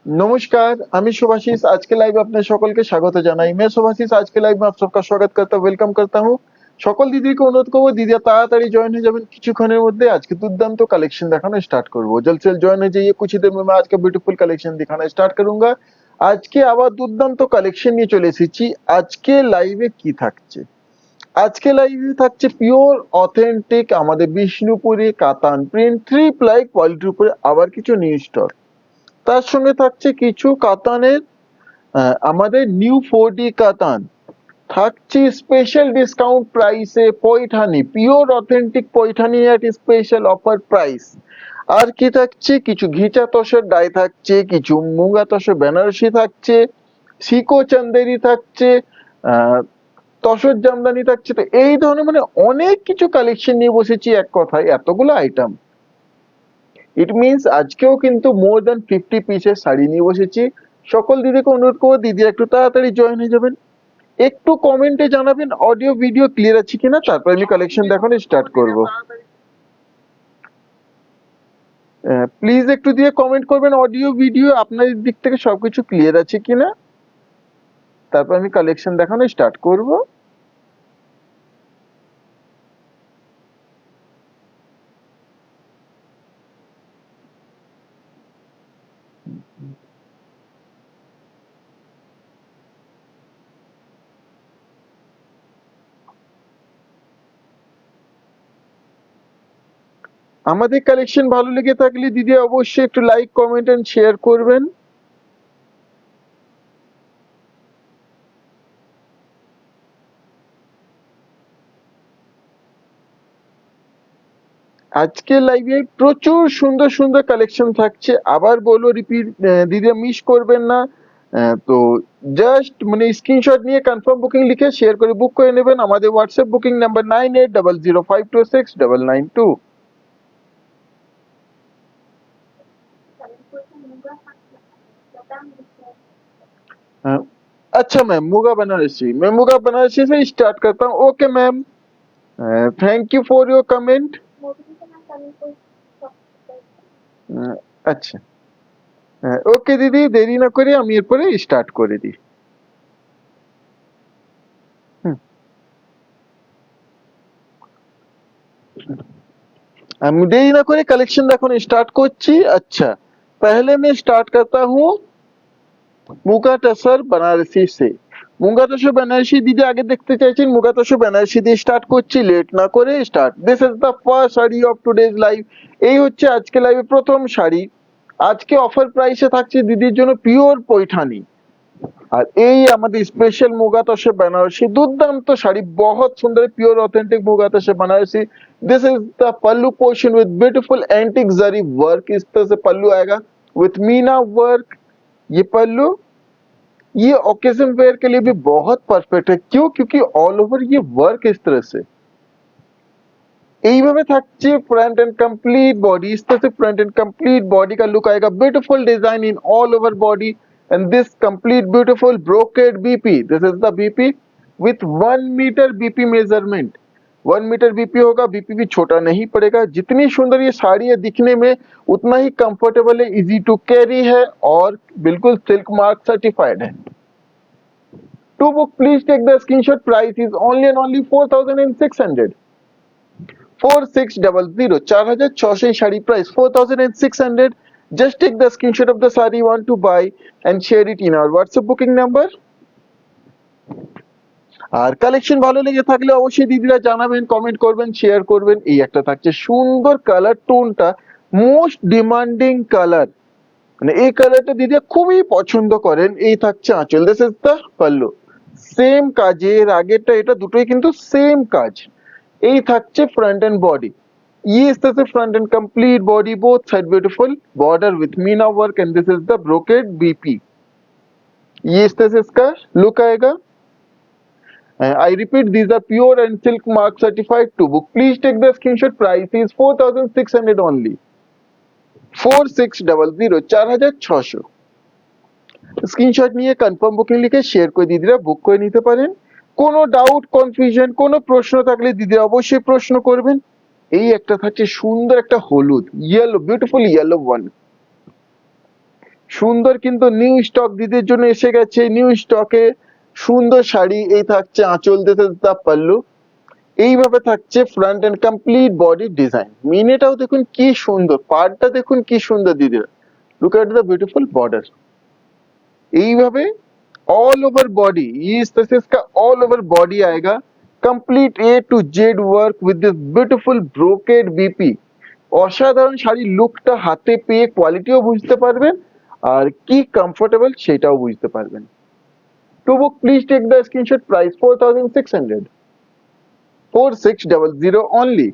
नमस्कार, আমি শুভাশিস আজকে লাইভে আপনাদের সকলকে স্বাগত জানাই। मैं শুভাশিস आज के लाइव में आप सबका स्वागत करता हूँ, वेलकम करता हूँ। সকল দিদিকে অনুরোধ করবো দিদিরা তাড়াতাড়ি জয়েন হয়ে যাবেন কিছুক্ষণের মধ্যে। আজকে দুর্দান্ত কালেকশন দেখানো স্টার্ট করবো। जल्द से जल्द जॉइन हो जाइए, कुछ ही देर में मैं आज का ब्यूटीफुल कलेक्शन दिखाना स्टार्ट करूंगा। আজকে আবার দুর্দান্ত কালেকশন নিয়ে চলে এসেছি। আজকে লাইভে কি থাকছে? আজকে লাইভে থাকছে পিওর অথেন্টিক আমাদের বিষ্ণুপুরি কাতান প্রিন্ট 3 প্লাই কোয়ালিটির উপরে আবার কিছু নিউ স্টক। তার সঙ্গে থাকছে কিছু কাতানের আমাদের নিউ 4D কাতান থাকছে স্পেশাল ডিসকাউন্ট প্রাইসে পৈঠানি পিওর অথেন্টিক পৈঠানি এট স্পেশাল অফার প্রাইস। আর কি থাকছে? কিছু ঘিচা তসর ডাই থাকছে, কিছু মুগা তসর বেনারসি থাকছে, সিকো চান্দেরি থাকছে, তসর জামদানি থাকছে। তো এই ধরনের মানে অনেক কিছু কালেকশন নিয়ে বসেছি এক কথায় এতগুলো আইটেম। ইট মিনস আজকেও কিন্তু মোর দ্যান 50 পিসের শাড়ি নিয়ে বসেছি। সকল দিদিকে অনুরোধ করবো দিদি একটু তাড়াতাড়ি জয়েন হয়ে যাবেন। একটু কমেন্টে জানাবেন অডিও ভিডিও ক্লিয়ার আছে কিনা, তারপর আমি কালেকশন দেখানো স্টার্ট করব। প্লিজ একটু দিয়ে কমেন্ট করবেন অডিও ভিডিও আপনাদের দিক থেকে সবকিছু ক্লিয়ার আছে কিনা, তারপর আমি কালেকশন দেখানো স্টার্ট করব। আমাদের কালেকশন ভালো লেগে থাকলে দিদি অবশ্যই একটু লাইক কমেন্ট এন্ড শেয়ার করবেন। আজকে লাইভে প্রচুর সুন্দর সুন্দর কালেকশন থাকছে। আবার বলবো রিপিট, দিদি মিস করবেন না। তো জাস্ট মানে স্ক্রিনশট নিয়ে কনফার্ম বুকিং লিখে শেয়ার করে বুক করে নেবেন। আমাদের হোয়াটসঅ্যাপ বুকিং নাম্বার 9800526992। अच्छा मैम, मुगा बनारसी, मैं मुगा बनारसी से स्टार्ट करता हूँ। Okay ma'am, thank you for your comment. আচ্ছা, ওকে দিদি, দেরি না করে আমি এরপরে স্টার্ট করে দিই। আমি देरी ना करे कलेक्शन देखो स्टार्ट করছি। अच्छा, पहले मैं स्टार्ट करता हूँ মুগা তসর बनारसी से। মুগা তসর बनारसी দিদি আগে দেখতে চাইছেন, মুগা তসর बनारसी দিয়ে স্টার্ট করছি, লেট না করে start. This is the first sari of today's live. এই হচ্ছে আজকে লাইভে প্রথম শাড়ি। আজকে অফার প্রাইসে থাকছে দিদির জন্য পিওর পৈঠানি। আর এই আমাদের স্পেশাল মুগা তসর बनारसी দুর্দান্ত শাড়ি, बहुत सुंदर pure authentic muga tussar Banarasi. This is the pallu portion with beautiful antique zari work. इस तरह से पल्लू आएगा विथ मीना वर्क। ये पल्लू ये ओकेजन वेयर के लिए भी बहुत परफेक्ट है। क्यों? क्योंकि ऑल ओवर ये वर्क इस तरह से এইভাবে থাকছে फ्रंट एंड कंप्लीट बॉडी। इस तरह से फ्रंट एंड कंप्लीट बॉडी का लुक आएगा। Beautiful design in all over body and this complete beautiful brocade BP. This is the BP with 1 meter BP measurement. 1 meter BP होगा, BP भी छोटा नहीं पड़ेगा। जितनी सुंदर ये साड़ी है दिखने में उतना ही कंफर्टेबल है, इजी टू कैरी है और बिल्कुल सिल्क मार्क सर्टिफाइड है। To book please take the screenshot. Price is only and only 4600। 4600, 4600 sari price 4600। just take the screenshot of the saree you want to buy and share it in our WhatsApp booking number। আর collection ভালো লেগে থাকলে অবশ্যই দিদিরা জানাবেন, comment করবেন, share করবেন। এই একটা থাকছে সুন্দর কালার টোনটা, মোস্ট ডিমান্ডিং কালার, মানে এই কালারটা দিদিরা খুবই পছন্দ করেন। এই থাকছে আঁচল। This is the pallu. Same কাজের আগেরটা এটা দুটোই কিন্তু সেম কাজ। এই থাকছে फ्रंट एंड बॉडी। ये इस तरह से front end complete body, both side beautiful border with Meena work and this is the brocade BP. ये इस तरह से इसका लुक आएगा। I repeat, these are pure and silk mark certified। to book please take the screenshot। price is 4600 only। 4600, 4600। Screenshot নিয়ে confirm booking লিখে share করে দিদিরা বুক করে নিতে পারেন। কোনো ডাউট, কনফিউশন, কোনো প্রশ্ন থাকলে দিদিরা অবশ্যই প্রশ্ন করবেন। এই একটা থাকছে সুন্দর একটা হলুদ, ইয়েলো, বিউটিফুল ইয়েলো ওয়ান। সুন্দর কিন্তু নিউ স্টক দিদির জন্য এসে গেছে, নিউ স্টকে সুন্দর শাড়ি। এই থাকছে আঁচল, দিস ইজ দা পাল্লু। এইভাবে থাকছে front and complete body design. মিনেটাও দেখুন কি সুন্দর, পাড়টা দেখুন কি সুন্দর দিদিরা। Look at the beautiful border. এইভাবে ऑल ओवर बॉडी, इस ड्रेसेस का ऑल ओवर बॉडी आएगा। Complete A to Z work with this beautiful brocade BP. অসাধারণ শাড়ি, লুকটা হাতে পেয়ে কোয়ালিটিও বুঝতে পারবেন আর কি কমফোর্টেবল সেটাও বুঝতে পারবেন। To book please take the screenshot, price 4600, 4600 only.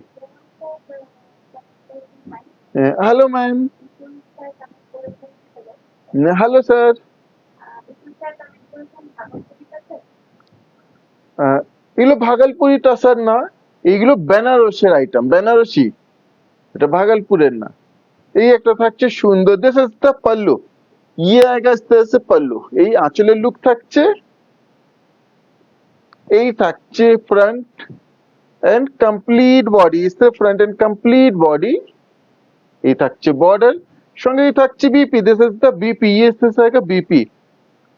Hello ma'am. Hello sir. Bhagalpuri ভাগলপুরি টাসার না, এগুলো বেনারসের আইটেম, বেনারসি, এটা ভাগলপুরের না। এই একটা থাকছে সুন্দর, দিস ইজ দ্য পাল্লু। ইয়ে আएगा इस तरह से पल्लू। এই আঁচলের লুক থাকছে, এই থাকছে front and complete body, is front end complete body. এই থাকছে বর্ডার, সঙ্গে এই থাকছে BP, this is the BP, ইয়ে ইস আएगा বিপি।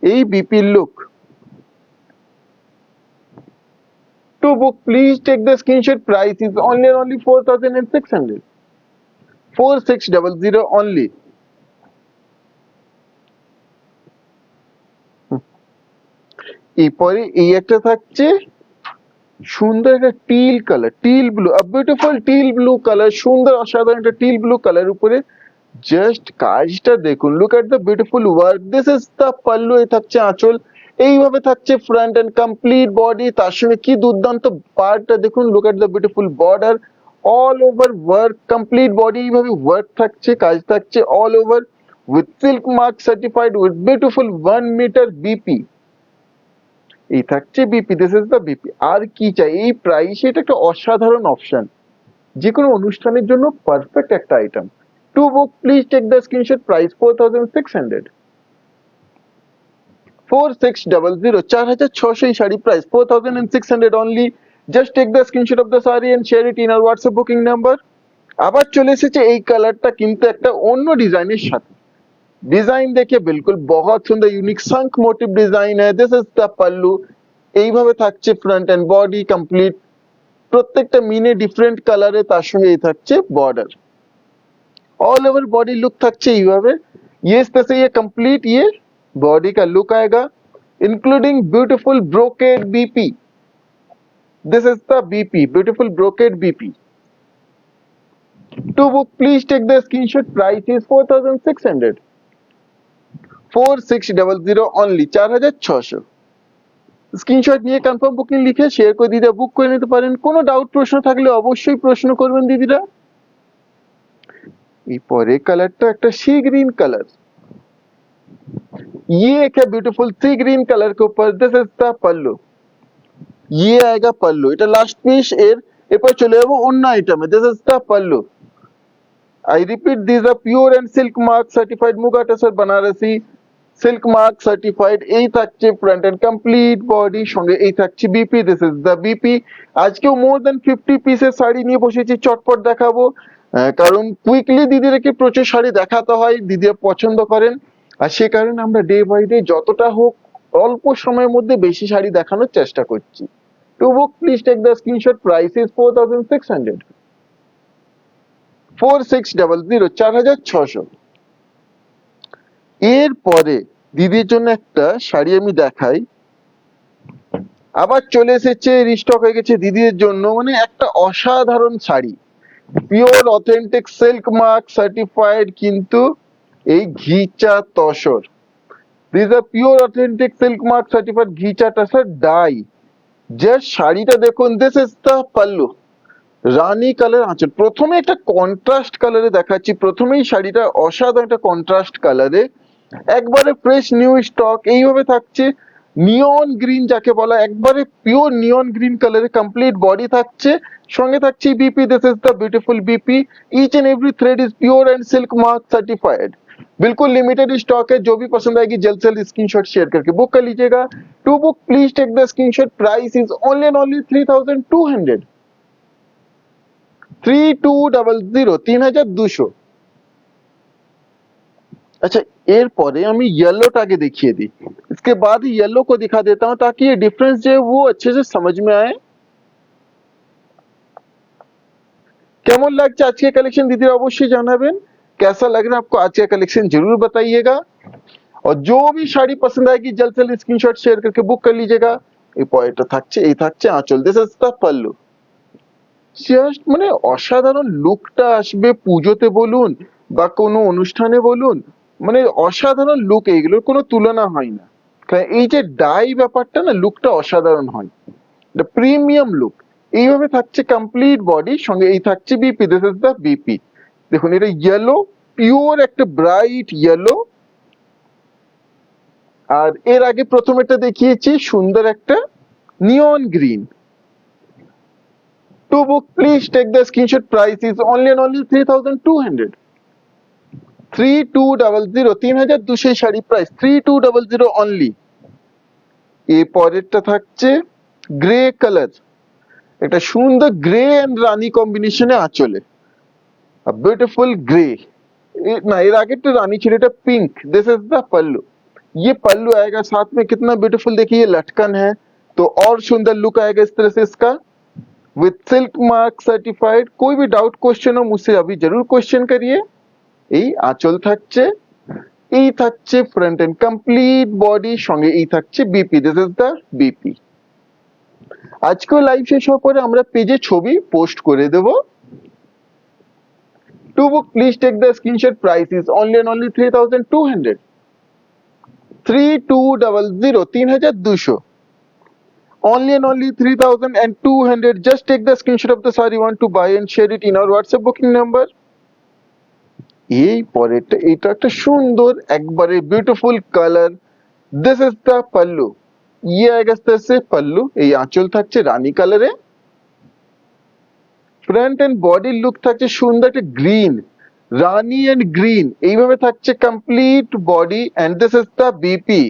এই বিপির look. To book, please take the screenshot, price is only 4600, 4600 only. এরপরে এই একটা থাকছে সুন্দর একটা till colour, teal blue, a beautiful teal blue colour, সুন্দর অসাধারণ একটা টিল ব্লু কালার উপরে জাস্ট কাজটা দেখুন। Look at the beautiful work, this is the pallu. এই থাকছে আঁচল, এইভাবে থাকছে ফ্রন্ট এন্ড কমপ্লিট বডি, তার সঙ্গে কি দুর্দান্ত পার্টটা দেখুন। Look at the beautiful border, all over work, complete body এইভাবে ওয়ার্ক থাকছে, কাজ থাকছে all over with silk mark certified with beautiful 1 metre BP. এই থাকছে BP, this is the BP. আর কি চাই এই প্রাইসে? এটা একটা অসাধারণ অপশন, যে কোনো অনুষ্ঠানের জন্য পারফেক্ট একটা item. To book please take the screenshot, price 4600, 4600, 4600 এই sari, price 4600 only. Just take the screenshot of the sari and share it in our WhatsApp booking number. আবার চলে এসেছে এই কালারটা, কিন্তু একটা অন্য ডিজাইনের সাথে। ডিজাইন দেখে বিলকুল বহুত সুন্দর, ইউনিক শঙ্খ মোটিভ ডিজাইন है। This is the pallu. এইভাবে থাকছে ফ্রন্ট এন্ড বডি কমপ্লিট, প্রত্যেকটা মিনে ডিফারেন্ট কালারে, তার সঙ্গে এই থাকছে border. All over body look থাকছে এইভাবে। ये इस तरह से ये कंप्लीट ये बॉडी का लुक आएगा, including beautiful brocade BP. This is the BP, beautiful brocade BP. To book please take the screenshot, price is 4600, 4600 only, 4600। Screenshot নিয়ে কনফার্ম বুকিং লিখে শেয়ার করে দিদিরা বুক করে নিতে পারেন। কোনো ডাউট প্রশ্ন থাকলে অবশ্যই প্রশ্ন করবেন দিদিরা। এরপরে কালারটা একটা सी ग्रीन कलर, ये एक है ब्यूटीफुल सी ग्रीन कलर के ऊपर। दिस इज द पल्लू, ये आएगा पल्लू। এটা লাস্ট পিস এর, এরপর চলে যাবো অন্য আইটেমে। This is the pallu. I repeat, these are pure and silk mark certified Muga tussar Banarasi silk mark certified. এই থাকছে ফ্রন্ট এন্ড কমপ্লিট বডি, সঙ্গে এই থাকছে BP, this is the BP. আজকেও মোর দেন 50 পিসের শাড়ি নিয়ে বসেছি, চটপট দেখাবো। কারণ কুইকলি দিদিদেরকে প্রচুর শাড়ি দেখাতে হয়, দিদিরা পছন্দ করেন, আর সে কারণে আমরা ডে বাই ডে যতটা হোক অল্প সময়ের মধ্যে বেশি শাড়ি দেখানোর চেষ্টা করছি। To book please take the screenshot, price is 4600, 4600, 4600। এরপরে দিদির জন্য একটা শাড়ি আমি দেখাই। আবার চলে এসেছে, রিস্টক হয়ে গেছে দিদির জন্য, মানে একটা অসাধারণ sari, pure authentic silk mark certified, কিন্তু এই ghicha tussar. This are pure authentic silk mark certified ghicha tussar dye. Just শাড়িটা দেখুন, this is the pallu, rani colour আঁচল। প্রথমে একটা কন্ট্রাস্ট কালারে দেখাচ্ছি, প্রথমেই শাড়িটা অসাধারণ একটা কন্ট্রাস্ট কালারে, একবারে ফ্রেশ নিউ স্টক। এইভাবে থাকছে নিয়ন গ্রিন যাকে বলা, একবারে পিওর নিয়ন গ্রিন কালারে কমপ্লিট বডি থাকছে, সঙ্গে থাকছে BP, this is the beautiful BP. Each and every thread is pure and silk mark certified. बिल्कुल लिमिटेड स्टॉक है, जो भी पसंद आएगी जल्द से जल्द स्क्रीनशॉट शेयर करके बुक कर लीजिएगा। To book please take the screenshot, price is only and only 3200, 3200, 3200। अच्छा, এরপরে আমি येलोটা आगे देखिए दी, इसके बाद ही येलो को दिखा देता हूँ ताकि ये डिफरेंस जो है वो अच्छे से समझ में आए। কেমন লাগছে আজকে কালেকশন দিদিরা অবশ্যই জানাবেন। कैसा लग रहा है आपको आज का कलेक्शन जरूर बताइएगा। और जो भी শাড়ি পছন্দ आएगी जल्द से जल्द स्क्रीनशॉट शेयर करके बुक कर लीजिएगा। এই পরেরটা থাকছে, এই থাকছে আঁচল, this is the pallu. Just মানে অসাধারণ লুকটা আসবে পুজোতে বলুন বা কোনো অনুষ্ঠানে বলুন, মানে অসাধারণ লুক, এইগুলোর কোনো তুলনা হয় না। কারণ এই যে ডাই ব্যাপারটা না, লুকটা অসাধারণ হয়, প্রিমিয়াম লুক। এইভাবে থাকছে কমপ্লিট বডি, সঙ্গে এই থাকছে BP, this is the BP. দেখুন এটা ইয়েলো, পিওর একটা ব্রাইট ইয়েলো। আর এর আগে প্রথমেটা দেখিয়েছি সুন্দর একটা নিয়ন green. To book, please take the screenshot. Price is only and only 3,200. 3200, 3200 sari price 3200 only. এর পরেরটা থাকছে গ্রে কালার, একটা সুন্দর গ্রে এন্ড রানী কম্বিনেশনে আঁচলে, বিউটিফুল গ্রে। না, এর আগেরটা রানী ছিল, এটা पिंक। दिस इज द पल्लू। ये पल्लू आएगा, साथ में कितना ब्यूटीफुल देखिए लटकन है, तो और सुंदर लुक आएगा इस तरह से इसका, विथ सिल्क मार्क सर्टिफाइड। कोई भी डाउट क्वेश्चन हो मुझसे अभी जरूर क्वेश्चन करिए। এই আঁচল থাকছে, এই থাকছে ফ্রন্ট এন্ড কমপ্লিট বডি, সঙ্গে এই থাকছে BP, this is the BP. আজকে লাইভ শেষ হওয়ার পরে আমরা পেজে ছবি পোস্ট করে দেব। To book please take the screenshot. Price is only and only 3200। 3200, 3200, only and only 3200। just take the screenshot of the saree you want to buy and share it in our WhatsApp booking number। এই পরেরটা, এটা একটা সুন্দর একবারে beautiful colour, this is the pallu. ইয়ে আएगा इस तरह से पल्लू। এই আঁচল থাকছে রানী কালারে, ফ্রন্ট এন্ড বডি লুক থাকছে সুন্দর একটা গ্রিন, রানী এন্ড গ্রিন, এইভাবে থাকছে complete body. And this is the BP,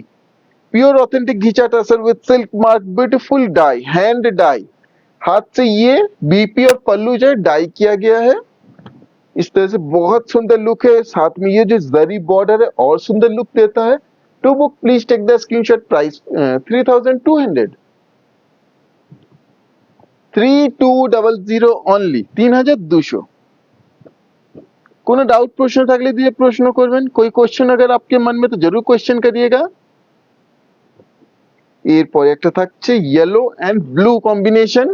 pure authentic ghicha tussar with silk mark, beautiful dye, hand dye, हाथ से ये बीपी और पल्लू जो है डाई किया गया है। इस तरह से बहुत सुंदर लुक है, साथ में ये जो जरी बॉर्डर है और सुंदर लुक देता है। To book please take the screenshot. Price 3200। 3200 only, 3200। কোনো ডাউট প্রশ্ন থাকলে দিয়ে প্রশ্ন করবেন। कोई क्वेश्चन अगर आपके मन में तो जरूर क्वेश्चन करिएगा। এরপরে একটা থাকছে ইয়েলো এন্ড ব্লু কম্বিনেশন।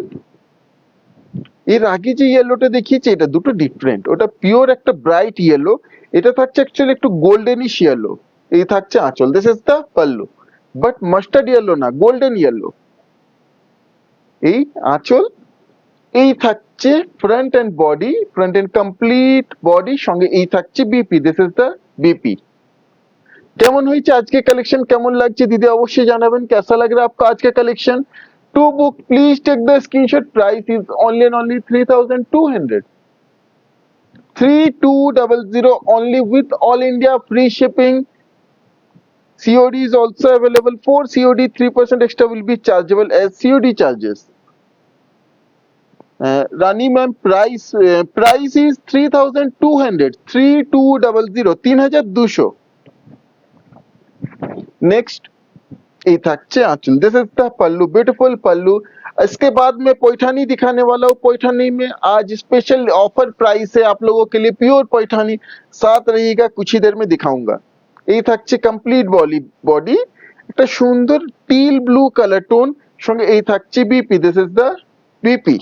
এর আগে যে ইয়েলোটা দেখিয়েছি এটা দুটো ডিফারেন্ট, ওটা পিওর একটা ব্রাইট ইয়েলো, এটা থাকছে অ্যাকচুয়ালি একটু গোল্ডেনিশ ইয়েলো। এই থাকছে আঁচল, this is the pallu, but mustard yellow না, গোল্ডেন ইয়েলো। এই আঁচল, এই থাকছে front and body, front and complete body, সঙ্গে এই থাকছে BP, this is the BP. কেমন হয়েছে আজকে কালেকশন, কেমন লাগছে দিদি অবশ্যই জানাবেন। कैसा लग रहा है आपको आज का collection. To book please take the screenshot. Price is only and only 3200। 3200 only with all India free shipping। COD is also available for COD, 3% extra will be chargeable as COD charges। Rani ma'am price is 3200। 3200, 3200। Next ये থাকছে আঁচল, this is the pallu, beautiful pallu. इसके बाद में पैठानी दिखाने वाला हूँ। पैठानी में आज स्पेशल ऑफर प्राइस है आप लोगों के लिए, प्योर पैठानी। साथ रहिएगा, कुछ ही देर में दिखाऊंगा। এই থাকছে কমপ্লিট বডি, একটা সুন্দর টিল ব্লু কালার টোন, সঙ্গে এই থাকছে BP, this is the BP.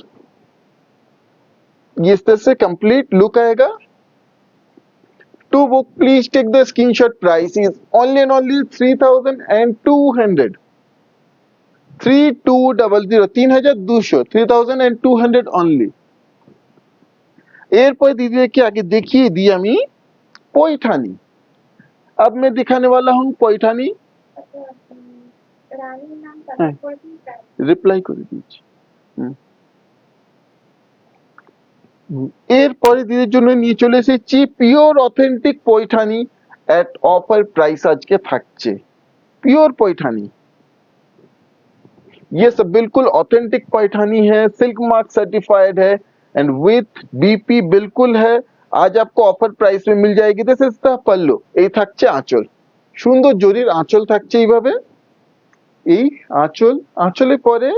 ये इस तरह से कंप्लीट लुक आएगा। To book please take the screenshot. Price is only and only 3200। 3200, 3200, 3200 only। এরপর দিদিকে আগে দেখিয়ে দিই আমি पैठानी। अब मैं दिखाने वाला हूँ पैठानी। रिप्लाई করে দিচ্ছি। এরপরে দিদির জন্য নিয়ে চলে এসেছি pure authentic Paithani at offer price. আজকে থাকছে পিওর पैठानी, ये सब बिल्कुल ऑथेंटिक पैठानी है, सिल्क मार्क सर्टिफाइड है एंड विथ बीपी बिल्कुल है। आज आपको ऑफर प्राइस में मिल जाएगी। दिस इज द पल्लू। এই থাকছে আঁচল, সুন্দর জরির আঁচল থাকছে এইভাবে। এই আঁচল, আঁচলে পরে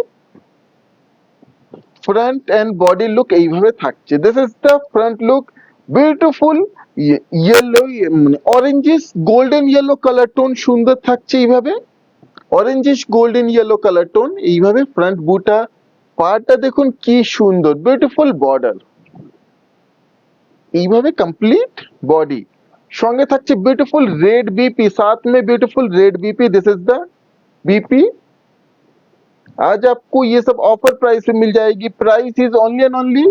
ফ্রন্ট এন্ড বডি লুক এইভাবে থাকছে। This is the front look, beautiful yellow, মানে orangish golden yellow colour tone সুন্দর থাকছে এইভাবে। Orangish golden yellow colour tone এইভাবে ফ্রন্ট বুটা। পাড়টা দেখুন কি সুন্দর, বিউটিফুল বর্ডার, এইভাবে কমপ্লিট বডি। সঙ্গে থাকছে বিউটিফুল রেড বিপি, साथ में beautiful red BP. This is the BP. आज आपको ये सब ऑफर प्राइस में मिल जाएगी। Price is only and only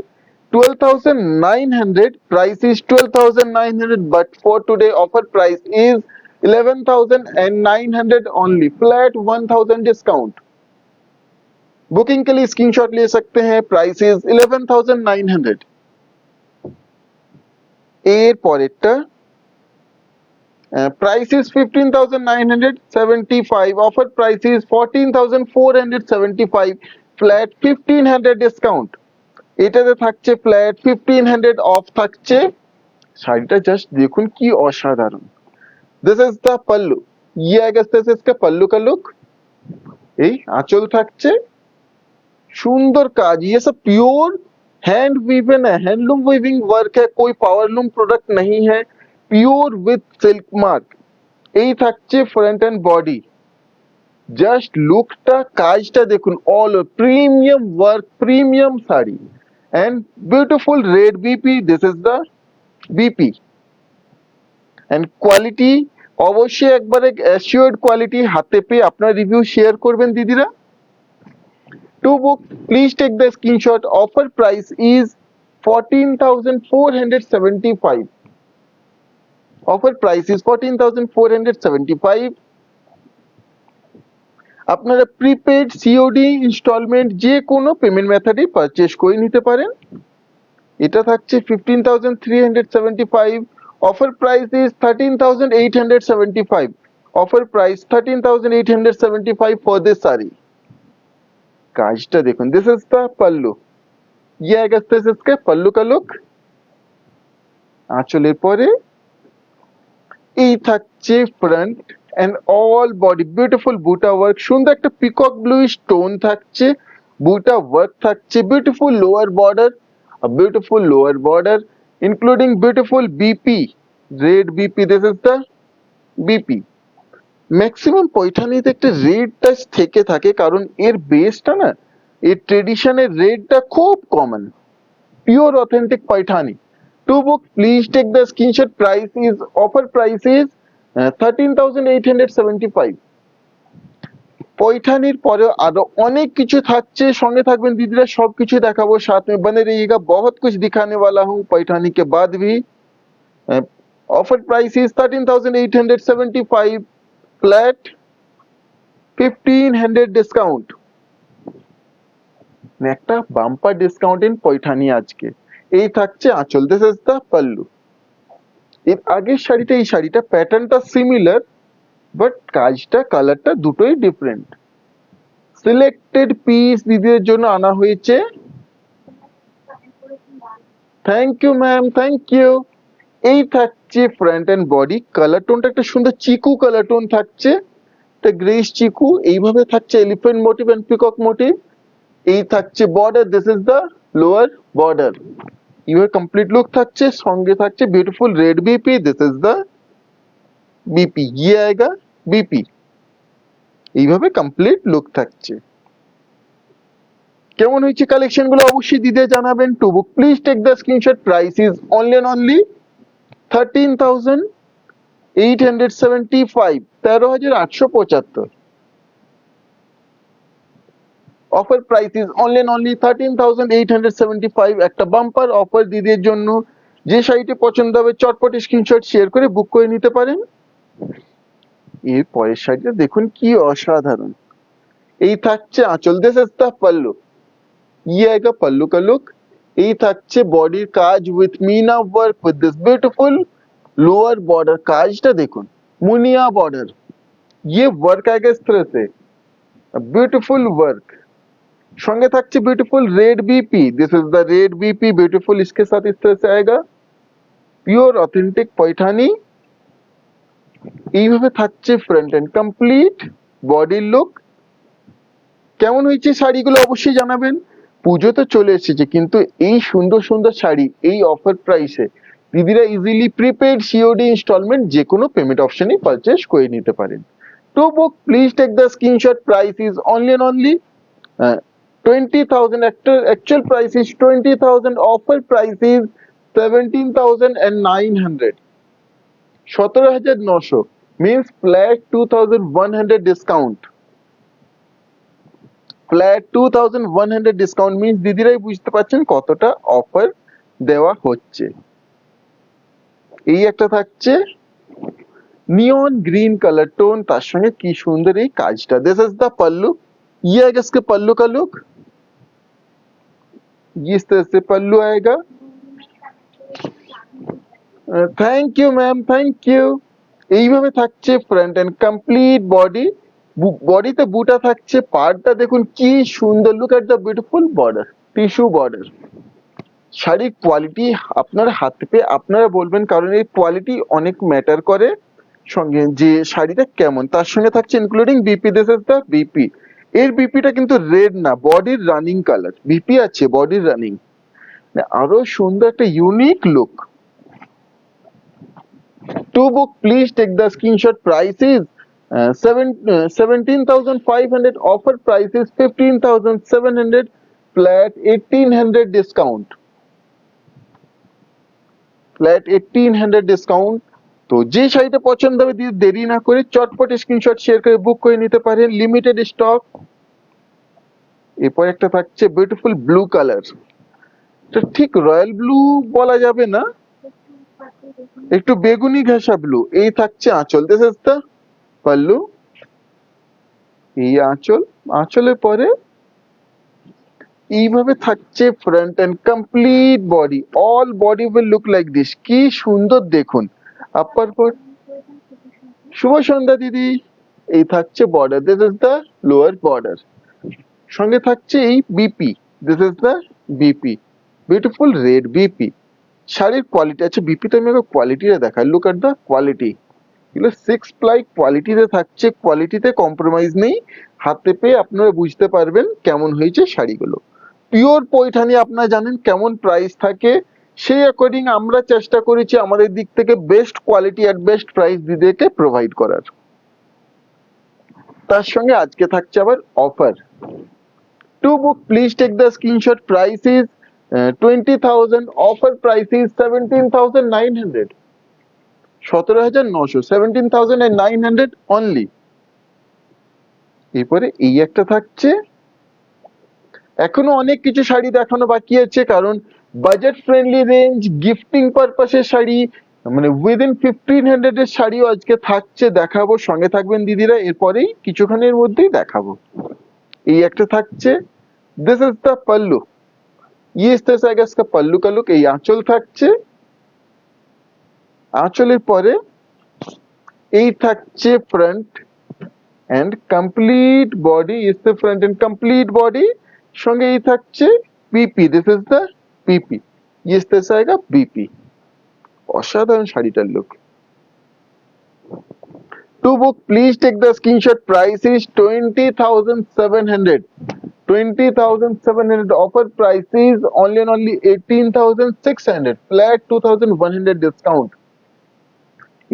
12,900। Price is 12,900, but for today offer price is 11,900 only, flat 1,000 discount. Booking के लिए स्क्रीनशॉट ले सकते हैं। Price is 11,900। এর পরেরটা price is 15,975, offer price is 14,475, flat 1,500 discount. এটাতে থাকছে ফ্ল্যাট 1,500 অফ থাকছে। শাড়িটা জাস্ট দেখুন কি অসাধারণ। This is the pallu. ये आएगा इसका पल्लू का लुक। এই আঁচল থাকছে, সুন্দর কাজ। ये सब प्योर हैंड वीवन है, हैंडलूम वीविंग वर्क है, कोई पावरलूम प्रोडक्ट नहीं है, प्योर विथ सिल्क मार्क। এই থাকছে ফ্রন্ট এন্ড বডি। জাস্ট লুকটা, কাজটা দেখুন, all premium work, premium sari and beautiful red BP. This is the BP and quality অবশ্যই একবারে অ্যাসিওর্ড কোয়ালিটি। হাতে পেয়ে আপনার রিভিউ শেয়ার করবেন দিদিরা। To book, please take the screenshot. Offer price is 14,475. Offer price is 14,475. আপনারা প্রিপেড, সিওডি, ইনস্টলমেন্ট যে কোনো পেমেন্ট মেথডে পারচেজ করে নিতে পারেন। এটা থাকছে 15,375। Offer price is 13,875। Offer price 13,875 for this sari. কাজটা দেখুন। This is the pallu. ये आएगा इसका पल्लू का लुक। আঁচলের পরে এই থাকছে front end all body beautiful buta work. সুন্দর একটা পিকক ব্লু স্টোন থাকছে, বুটা ওয়ার্ক থাকছে, beautiful lower border, beautiful lower border including beautiful BP, red BP. This is the BP. Maximum পৈঠানিতে একটা রেড টাচ থেকে থাকে, কারণ এর বেসটা না, এর ট্রেডিশনের রেডটা খুব common, pure authentic Paithani. To book please take the screenshot. Price is, offer price is 13,875। পৈঠানির পরে আরো অনেক কিছু থাকছে, সঙ্গে থাকবেন দিদিরা, সবকিছু দেখাবো। साथ में बने रहिएगा, बहुत कुछ दिखाने वाला हूँ पैठानी के बाद भी। Offer price is 13,875, flat 1,500 discount. একটা বাম্পার ডিসকাউন্ট ইন পৈঠানি আজকে। এই থাকছে আঁচল। This is the pallu. এর আগের শাড়িটা, এই শাড়িটা প্যাটার্নটা সিমিলার, বাট কাজটা, কালারটা দুটোই ডিফারেন্ট। সিলেক্টেড পিস দিদিদের জন্য আনা হয়েছে। Thank you ma'am, thank you. এই থাকছে ফ্রন্ট এন্ড বডি। কালার টোনটা একটা সুন্দর চিকু কালার টোন থাকছে, একটা গ্রেস চিকু। এইভাবে থাকছে elephant motif and peacock motif. এই থাকছে border. This is the lower border. এইভাবে কমপ্লিট লুক থাকছে। সঙ্গে থাকছে beautiful red BP. This is the BP. ये आएगा বিপি। এইভাবে কমপ্লিট লুক থাকছে। কেমন হয়েছে কালেকশন গুলো অবশ্যই দিতে জানাবেন। To book please take the screenshot. Price is only and only 13,875, 13,875। Offer price is only and only 13,875। একটা বাম্পার অফার দিদির জন্য। যে শাড়িটি পছন্দ হবে চটপট স্ক্রিনশট শেয়ার করে বুক করে নিতে পারেন। এর পরের শাড়িটা দেখুন কি অসাধারণ। এই থাকছে আঁচল। This is the pallu. ये आएगा पल्लू का लुक। এই থাকছে বডির কাজ with meena work with this beautiful lower border. কাজটা দেখুন, মুনিয়া बॉर्डर। ये वर्क आएगा इस तरह से, ब्यूटीफुल वर्क। সঙ্গে থাকছে beautiful red BP. This is the red BP, beautiful. इसके साथ इस तरह से आएगा। Pure authentic Paithani. এইভাবে থাকছে ফ্রন্ট এন্ড কমপ্লিট বডির লুক। কেমন হয়েছে শাড়িগুলো অবশ্যই জানাবেন। পুজো তো চলে এসেছে, কিন্তু এই সুন্দর সুন্দর শাড়ি এই অফার প্রাইসে দিদিরা ইজিলি প্রিপেড সিওডি ইনস্টলমেন্ট যে কোনো পেমেন্ট অপশনে পারচেস করে নিতে পারেন। To book please take the screenshot. Price is only and only 20,000. Actual price is 20,000. Offer price is 17,900. 17,900 means flat 2,100 discount. Flat 2,100 discount means দিদিরাই বুঝতে পারছেন কতটা অফার দেওয়া হচ্ছে। এই একটা থাকছে নিয়ন গ্রিন কালার টোন, তার সঙ্গে কি সুন্দর এই কাজটা। This is the pallu. ये आएगा इसके पल्लू का लुक, इस तरह से पल्लू आएगा। Thank you ma'am, thank you. এইভাবে থাকছে ফ্রন্ট এন্ড কমপ্লিট বডি। বডিতে বুটা থাকছে, পাড়টা দেখুন কি সুন্দর। Look at the beautiful border, tissue border. শাড়ির কোয়ালিটি আপনার হাতে পেয়ে আপনারা বলবেন, কারণ এই কোয়ালিটি অনেক ম্যাটার করে সঙ্গে যে শাড়িটা কেমন। তার সঙ্গে থাকছে including BP. This is the BP. এর বিপিটা কিন্তু রেড না, বডির রানিং কালার। বিপি আছে, বডির রানিং। আরো সুন্দর একটা unique look. To book, please take the screenshot. Price is 17,500. Offer price is 15,700. Flat 1,800 discount. Flat 1,800 discount. তো যে শাড়িটা পছন্দ হবে দেরি না করে চটপট স্ক্রিনশট শেয়ার করে বুক করে নিতে পারেন। Limited stock. এরপর একটা থাকছে বিউটিফুল ব্লু কালার। এটা ঠিক রয়্যাল ব্লু বলা যাবে না, একটু বেগুনি ঘাসা ব্লু। এই থাকছে আঁচল। দিস ইজ দ্য पल्लू। এই আঁচল। আঁচলের পরে এইভাবে থাকছে front and complete body. All body will look like this. কি সুন্দর দেখুন। আপার পার্ট। শুভ সন্ধ্যা দিদি। এই থাকছে border. This is the lower border. সঙ্গে থাকছে এই BP. This is the BP. Beautiful red BP. শাড়ির কোয়ালিটি আছে, বিপিতে আমি কোয়ালিটিটা দেখাই। Look at the quality. এগুলো 6 প্লাই কোয়ালিটিতে থাকছে, কোয়ালিটিতে কম্প্রোমাইজ নেই। হাতে পেয়ে আপনারা বুঝতে পারবেন কেমন হয়েছে শাড়িগুলো। পিওর পৈঠানি আপনারা জানেন কেমন প্রাইস থাকে, সেই অ্যাকর্ডিং আমরা চেষ্টা করেছি আমাদের দিক থেকে best quality at best price দিদিকে প্রোভাইড করার। তার সঙ্গে আজকে থাকছে আবার offer. To book please take the screenshot. Price is 20,000. Offer price is 17,900. 17,900, 17,900 only. এরপরে এই একটা থাকছে। এখনো অনেক কিছু শাড়ি দেখানো বাকি আছে, কারণ বাজেট ফ্রেন্ডলি রেঞ্জ, গিফটিং পারপাসের শাড়ি, মানে উইদিন 1,500 এর শাড়িও আজকে থাকছে, দেখাবো। সঙ্গে থাকবেন দিদিরা, এরপরেই কিছুক্ষণের মধ্যেই দেখাবো। এই একটা থাকছে। This is the pallu. ये इस तरह से आएगा इसका पल्लू का लुक। এই আঁচল থাকছে। আঁচলের পরে এই থাকছে front and complete body. Is the front and complete body. সঙ্গে এই থাকছে PP. This is the PP. ইস तरह से आएगा बीपी। অসাধারণ শাড়িটার লুক। To book please take the screenshot. Price is 20,700. 20,700. Offer price is only and only 18,600. Flat 2,100 discount.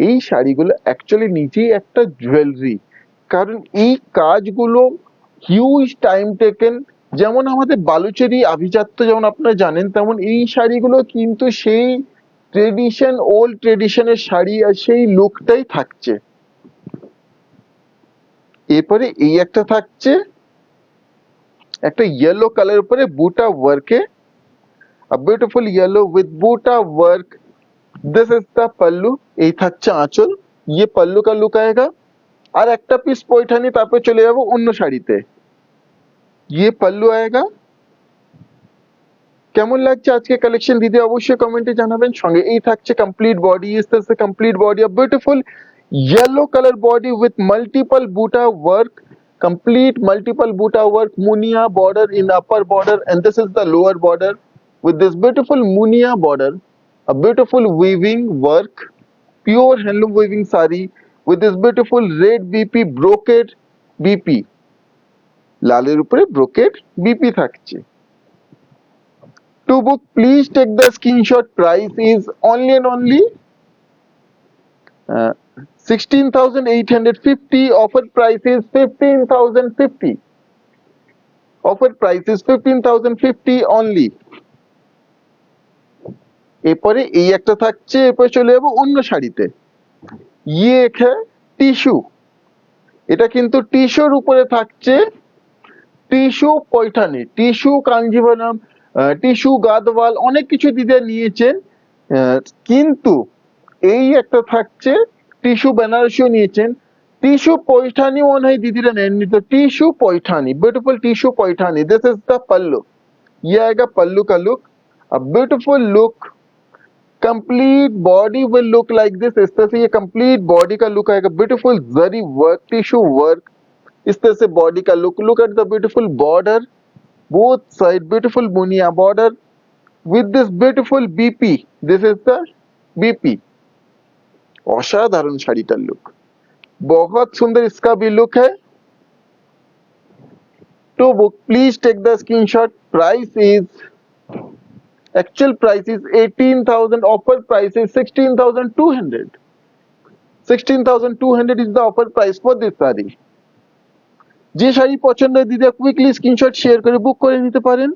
এই শাড়িগুলো অ্যাকচুয়ালি নিজেই একটা জুয়েলারি, কারণ এই কাজগুলো হিউজ টাইম টেকেন। যেমন আমাদের বালুচেরি আভিজাত্য যেমন আপনারা জানেন, তেমন এই শাড়িগুলো কিন্তু সেই ট্রেডিশন, ওল্ড ট্রেডিশনের শাড়ি, আর সেই লুকটাই থাকছে। এরপরে এই একটা থাকছে একটা ইয়েলো কালার উপরে বুটা ওয়ার্কে, a beautiful yellow with buta work. This is the पल्लू। এই থাকছে আঁচল। ये पल्लू का लुक आएगा। আর একটা পিস পৈঠানি, তারপর চলে যাব অন্য শাড়িতে। ये पल्लू आएगा। কেমন লাগছে আজকে কালেকশন দিদি অবশ্যই কমেন্টে জানাবেন। সঙ্গে এই থাকছে কমপ্লিট বডি। इस तरह से complete body, a beautiful yellow color body with multiple buta work, complete multiple buta work, munia border in upper border, and this is the lower border with this beautiful munia border, a beautiful weaving work, pure handloom weaving sari with this beautiful red BP brocade BP, লালের উপরে brocade BP থাকছে। To book, please take the screenshot. Price is only and only 16,850. Offer price is 15,050. Offer price is 15,050 only. এরপরে এই একটা থাকছে, এরপরে চলে যাবো অন্য শাড়িতে। ইয়ে এক টিস্যু, এটা কিন্তু টিস্যুর উপরে থাকছে, tissue Paithani, tissue Kanjivaram, tissue Gadwal, অনেক কিছু দিদি নিয়েছেন, কিন্তু এই একটা থাকছে টিস্যু বেনারসিও নিয়েছেন, টিস্যু পৈঠানি মনে হয় দিদিরা নেননি, তো tissue Paithani, beautiful tissue Paithani. This is the pallu, ये आएगा पल्लू का look, a beautiful look, complete body will look like this. इस तरह से ये कंप्लीट बॉडी का लुक आएगा, beautiful zari work, tissue work, इस तरह से बॉडी का look. Look at the beautiful border, both side beautiful बुनिया border with this beautiful BP. This is the BP। असाधारण শাড়িটার लुक, बहुत सुंदर इसका भी लुक है। To book, please take the screenshot. Price is, actual price is 18,000, offer price is 16,200। 16,200 is the offer price for this saree। যে শাড়ি পছন্দ হয় দিদি কুইকলি স্ক্রিনশট শেয়ার করে বুক করে নিতে পারেন।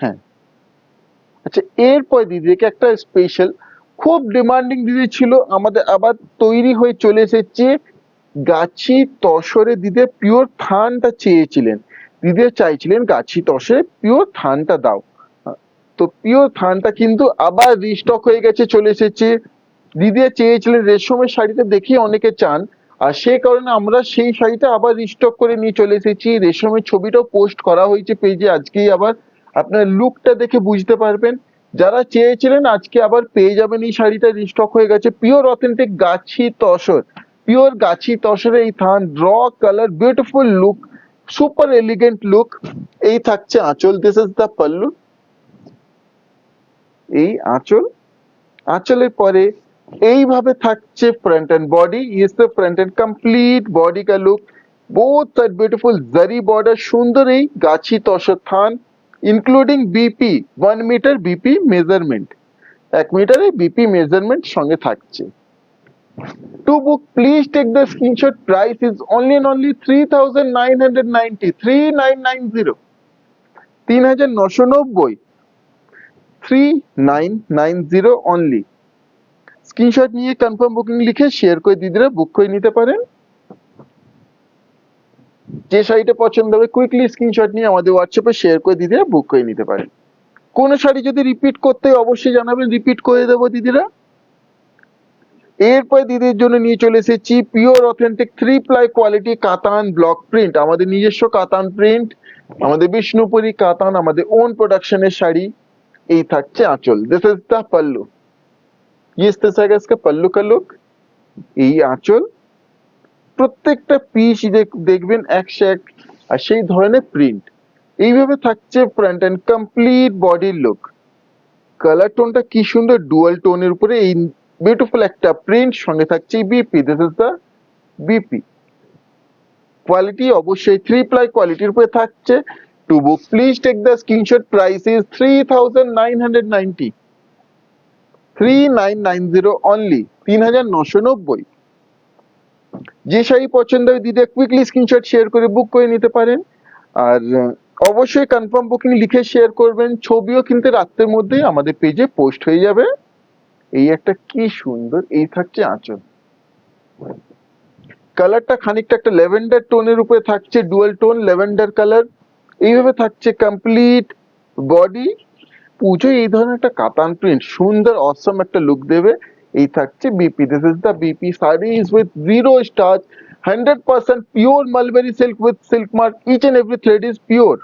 হ্যাঁ, আচ্ছা, এরপর দিদিকে একটা স্পেশাল খুব ডিমান্ডিং দিদি ছিল আমাদের, আবার তৈরি হয়ে চলে এসেছে গাছি তসরে। দিদি পিওর থানটা চেয়েছিলেন, দিদি চাইছিলেন গাছি তসরে পিওর থানটা দাও, তো পিওর থানটা কিন্তু আবার রিস্টক হয়ে গেছে, চলে এসেছে। দিদি চেয়েছিলেন রেশমের শাড়িটা দেখে অনেকে চান, আর সেই কারণে আমরা সেই শাড়িটা আবার রিস্টক করে নিয়ে চলে এসেছি। রেশমের ছবিটাও পোস্ট করা হয়েছে পেজে, আজকেই আবার আপনার লুকটা দেখে বুঝতে পারবেন। যারা চেয়েছিলেন আজকে আবার পেয়ে যাবেন, এই শাড়িটা রিস্টক হয়ে গেছে। পিওর অথেন্টিক গাছি তসর, পিওর গাছি তসরে এই থান, র colour, beautiful look, super elegant look. এই থাকছে আঁচল, দিস ইজ দ্য পল্লু, এই আঁচল। আঁচলের পরে এইভাবে থাকছে front and body, is the front and complete body কা look, both side beautiful zari border, সুন্দর এই গাছি তসর থান, including BP 1 metre BP measurement, 1 মিটারে বিপি মেজারমেন্ট সঙ্গে থাকছে। To book, please take the screenshot. Price is only and only 3,990, 3990, 3,990, 3990 only. Screenshot নিয়ে confirm booking লিখে শেয়ার করে দিদিরা বুক করে নিতে পারেন। যে শাড়িটা পছন্দ হবে কুইকলি স্ক্রিনশট নিয়ে আমাদের হোয়াটসঅ্যাপে শেয়ার করে দিদিরা বুক করে নিতে পারেন। কোন শাড়ি যদি রিপিট করতে হয় অবশ্যই জানাবেন, রিপিট করে দেবো দিদিরা। এরপর দিদির জন্য নিয়ে চলে এসেছি পিওর অথেন্টিক 3 প্লাই কোয়ালিটি কাতান ব্লক প্রিন্ট, আমাদের নিজস্ব কাতান প্রিন্ট, আমাদের বিষ্ণুপুরি কাতান, আমাদের ওন প্রোডাকশনের শাড়ি। এই থাকছে আঁচল, this is the pallu, is this আইগা इसका पल्लू का लुक। এই আঁচল, প্রত্যেকটা পিস দেখবেন একশো এক, আর সেই ধরনের প্রিন্ট। এইভাবে থাকছে ফ্রন্ট এন্ড কমপ্লিট বডির লুক। কালার টোনটা কি সুন্দর, ডুয়াল টোনের উপরে এই বিউটিফুল একটা প্রিন্ট, সঙ্গে থাকছে BP, this is the BP. Quality অবশ্যই 3 প্লাই কোয়ালিটির উপরে থাকছে। To book, please take the screenshot. Price is 3,990, 3990 only, 3,990। যে শাড়ি পছন্দ হয় দিদি কুইকলি স্ক্রিনশট শেয়ার করে বুক করে নিতে পারেন, আর অবশ্যই কনফার্ম বুকিং লিখে শেয়ার করবেন। ছবিও কিন্তু রাত্রের মধ্যেই আমাদের পেজে পোস্ট হয়ে যাবে। এই একটা কি সুন্দর, এই থাকছে আঁচল। কালারটা খানিকটা একটা ল্যাভেন্ডার টোনের উপরে থাকছে, ডুয়াল টোন ল্যাভেন্ডার কালার। এইভাবে থাকছে কমপ্লিট বডি। পুজো এই ধরনের একটা কাতান প্রিন্ট সুন্দর অসম একটা লুক দেবে। এই থাকছে BP, this is the BP sari, is with zero starch, 100% pure mulberry silk with silk mark, each and every thread is pure.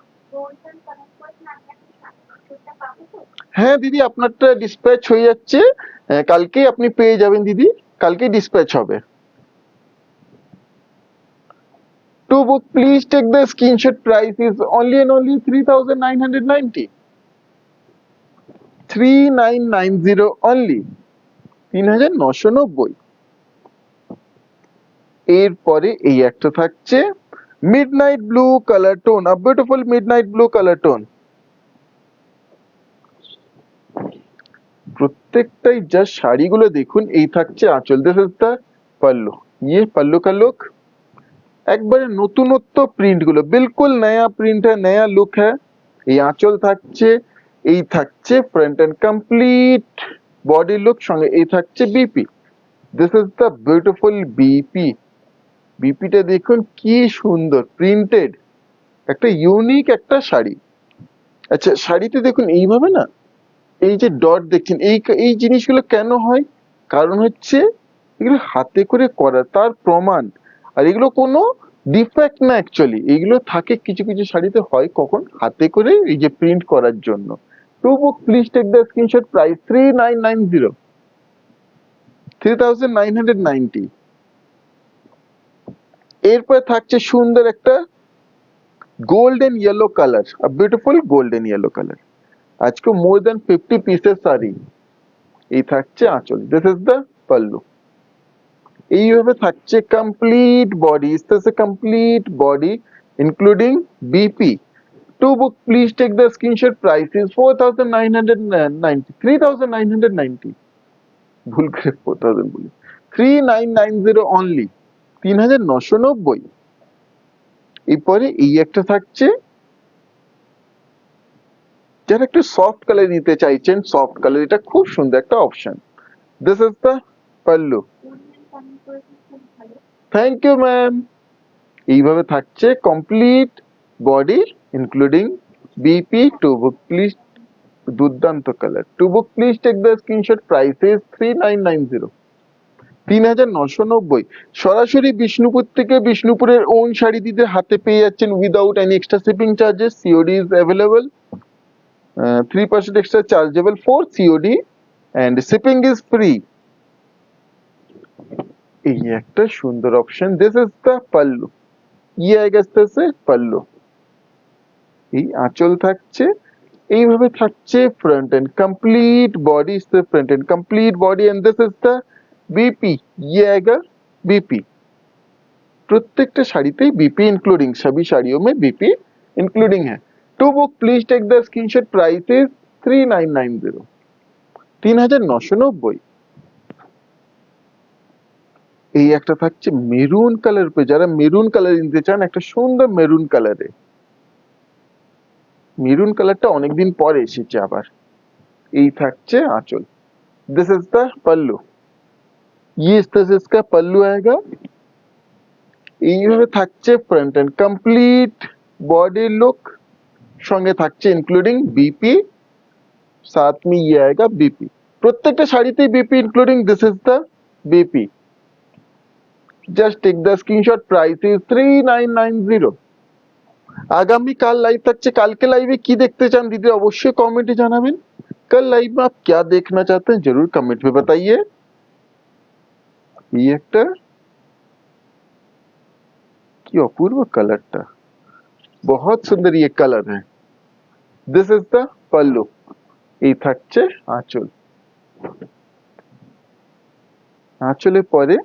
হ্যাঁ দিদি, আপনারটা ডিসপ্যাচ হয়ে যাচ্ছে, কালকেই আপনি পেয়ে যাবেন দিদি, কালকেই ডিসপ্যাচ হবে। To book, please take the screenshot. Price is only and only 3,990, 3990 only, 3990। এরপরে এই একটা থাকছে midnight blue colour tone, a beautiful midnight blue colour tone. প্রত্যেকটাই জাস্ট শাড়িগুলো দেখুন। এই থাকছে আঁচল, দিস ইজ দ্য पल्लू, ये पल्लू का लुक। একবারে নতুনত্ব প্রিন্ট গুলো, বিলকুল নয়া প্রিন্ট है, नया लुक है। এই আঁচল থাকছে, এই থাকছে front and complete body look, সঙ্গে এই থাকছে BP. This is the beautiful BP. বিপিটা দেখুন কি সুন্দর প্রিন্টেড, একটা ইউনিক একটা শাড়ি। আচ্ছা শাড়িতে দেখুন এইভাবে না, এই যে ডট দেখছেন, এই এই জিনিসগুলো কেন হয়? কারণ হচ্ছে এগুলো হাতে করে করা, তার প্রমাণ। আর এগুলো কোনো ডিফেক্ট না, অ্যাকচুয়ালি এগুলো থাকে কিছু কিছু শাড়িতে হয় কখন হাতে করে এই যে প্রিন্ট করার জন্য। To book please take the screenshot, price 3990, 3990। এরপর থাকছে সুন্দর একটা golden yellow colour, a beautiful golden yellow colour. আজকে মোর দেন 50 পিসেস শাড়ি। এই থাকছে আঁচল, দিস ইজ দ্য পাল্লু। এইভাবে থাকছে complete body, is complete body including BP. To book please take the screenshot, price is 4990, 3990, ভুল করে 4000 বলি, 3990 অনলি, 3990। এরপরে এই একটা থাকছে, যারা একটু সফট কালার নিতে চাইছেন, সফট কালার, এটা খুব সুন্দর একটা option. This is the pallu. Thank you ma'am. এইভাবে থাকছে complete body including BP. To book please, দুর্দান্ত colour. To book please take the screenshot, price is 3990, 3990। সরাসরি বিষ্ণুপুর থেকে বিষ্ণুপুরের ওন শাড়ি দিতে হাতে পেয়ে যাচ্ছেন without any extra shipping charges. COD is available, 3% extra chargeable for COD and shipping is free. এই একটা সুন্দর option. This is the pallu, ইয়ে I guess this is pallu. এই আঁচল থাকছে, এইভাবে থাকছে front and complete body, is the front and complete body and this is the BP, ইয়ে আएगा বিপি। প্রত্যেকটা শাড়িতেই বিপি इंक्लूडिंग, सभी साड़ियों में बीपी इंक्लूडिंग है। To book please take the screenshot, price is 3990, 3990। এই একটা থাকছে মেরুন কালার পে, যারা মেরুন কালার নিতে চান, একটা সুন্দর মেরুন কালারে। মেরুন কালারটা অনেকদিন পরে এসেছে আবার। এই থাকছে আঁচল, দিস ইজ দ্য पल्लू, ये इस तरह से इसका पल्लू आएगा। এইভাবে থাকছে front and complete body look, সঙ্গে থাকছে ইনক্লুডিং বিপি, साथ में ये आएगा बीपी। প্রত্যেকটা শাড়িতেই BP including, this is the BP. Just take the screenshot, price is 3990। आगामी काल लाइव থাকছে, কালকে লাইভে কি দেখতে চান দিদি অবশ্যই কমেন্টে জানাবেন। कल लाइव में आप क्या देखना चाहते हैं जरूर कमेंट में बताइए। ये একটা কি অপূর্ব কালারটা, बहुत सुंदर ये कलर है। दिस इज द पल्लू। এই থাকছে আঁচল, আঁচলের পরে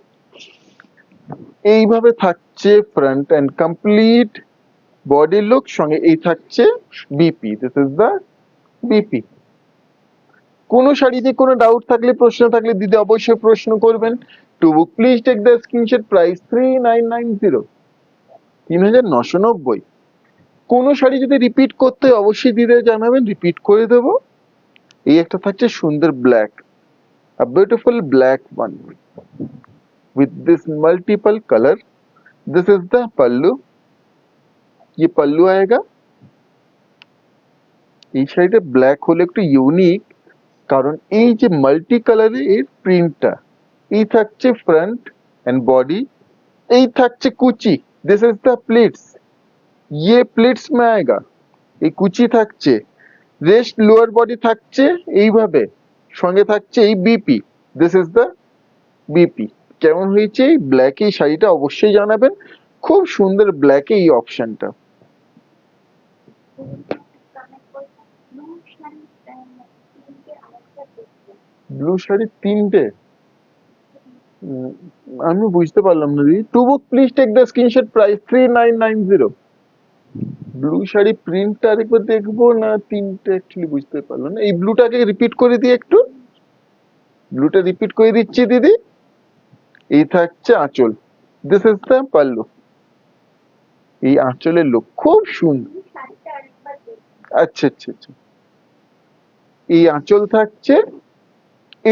এইভাবে থাকছে front and complete body look, সঙ্গে এই থাকছে BP, this is the BP. কোনো শাড়িতে কোনো ডাউট থাকলে, প্রশ্ন থাকলে দিদি অবশ্যই প্রশ্ন করবেন। To book please take the screenshot, price 3990, 3990। কোনো শাড়ি যদি রিপিট করতে হয় অবশ্যই দিদি জানাবেন, রিপিট করে দেব। এই একটা থাকছে সুন্দর black, a beautiful black one with this multiple color, this is the pallu, ये पल्लू आएगा। এই শাড়িটা ব্ল্যাক হলে একটু ইউনিক, কারণ এই যে মাল্টি কালারের এর প্রিন্টটা। এই থাকছে ফ্রন্ট এন্ড বডি, এই থাকছে কুচি, দিস ইজ দ্য প্লিটস, ये প্লিটস में आएगा। এই কুচি থাকছে, রেস্ট লোয়ার বডি থাকছে এইভাবে, সঙ্গে থাকছে এই BP, this is the BP. কেমন হয়েছে এই ব্ল্যাকে এই শাড়িটা অবশ্যই জানাবেন, খুব সুন্দর ব্ল্যাকে এই অপশনটা। ব্লু শাড়ি তিনটে, উম, আমি বুঝতে পারলাম না দিদি। To book please take the screenshot, price 3990। Blue sari প্রিন্টটা আরেকবার দেখবো না তিনটে, অ্যাকচুয়ালি বুঝতে পারলাম না। এই ব্লুটাকে রিপিট করে দিই একটু, ব্লুটা রিপিট করে দিচ্ছি দিদি। এই থাকছে আঁচল, দিস ইজ দ্য পাল্লু। এই আঁচলের লুক খুব সুন্দর। আচ্ছা আচ্ছা আচ্ছা, এই আঁচল থাকছে,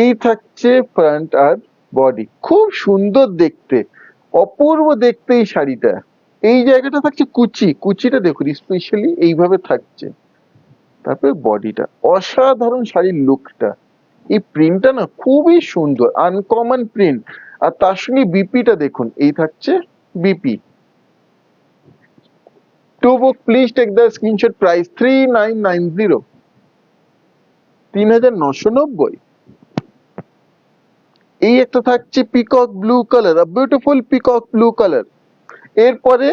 এই থাকছে ফ্রন্ট আর বডি, খুব সুন্দর দেখতে, অপূর্ব দেখতে এই শাড়িটা। এই জায়গাটা থাকছে কুচি, কুচিটা দেখুন স্পেশালি এইভাবে থাকছে। তারপরে বডিটা, অসাধারণ শাড়ির লুকটা। এই প্রিন্টটা না খুবই সুন্দর, আনকমন প্রিন্ট। আর তার সঙ্গে বিপিটা দেখুন, এই থাকছে BP. To book please take the screenshot, price 3990, 3990। এই একটা থাকছে peacock blue colour, beautiful peacock blue colour. এরপরে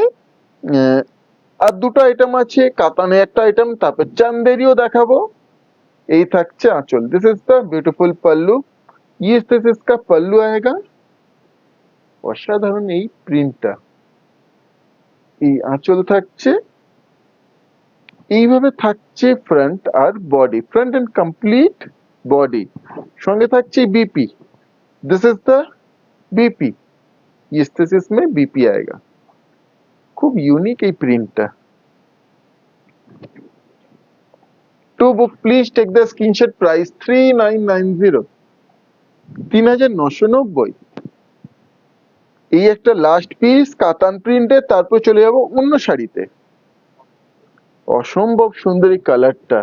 আর দুটো আইটেম আছে, কাতানে একটা আইটেম, তারপর চান্দেরিও দেখাবো। এই থাকছে আঁচল, this is the beautiful pallu. ये दिस इसका पल्लू आएगा। অসাধারণ এই প্রিন্টটা। এই আঁচল থাকছে, এইভাবে থাকছে ফ্রন্ট আর body, front and complete body. সঙ্গে থাকছে BP, this is the BP. इस इसमें बीपी आएगा। খুব ইউনিক এই প্রিন্টটা। To book please take the screenshot, price 3990, 3990। এই একটা লাস্ট পিস কাতান প্রিন্টের, তারপর চলে যাব অন্য শাড়িতে। অসম্ভব সুন্দর এই কালারটা।